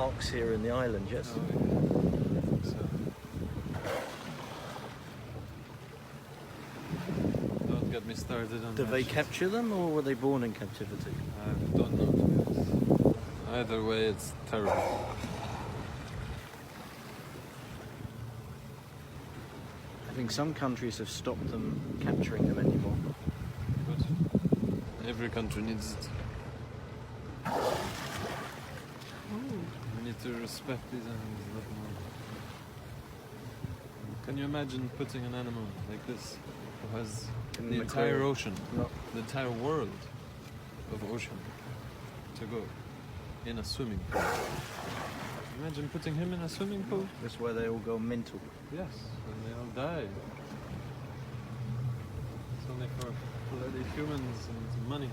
sharks here in the island, yes? Oh, yeah. I think so. Don't get me started on Did that they shit. capture them or were they born in captivity? I don't know, to be honest. Either way, it's terrible. I think some countries have stopped them capturing them anymore. But every country needs it. We need to respect these animals a lot more. Can you imagine putting an animal like this who has In the the entire aquarium? ocean, No. the entire world of ocean to go in a swimming pool? Imagine putting him in a swimming pool. That's where they all go mental. Yes, and they all die. It's only for bloody humans and money.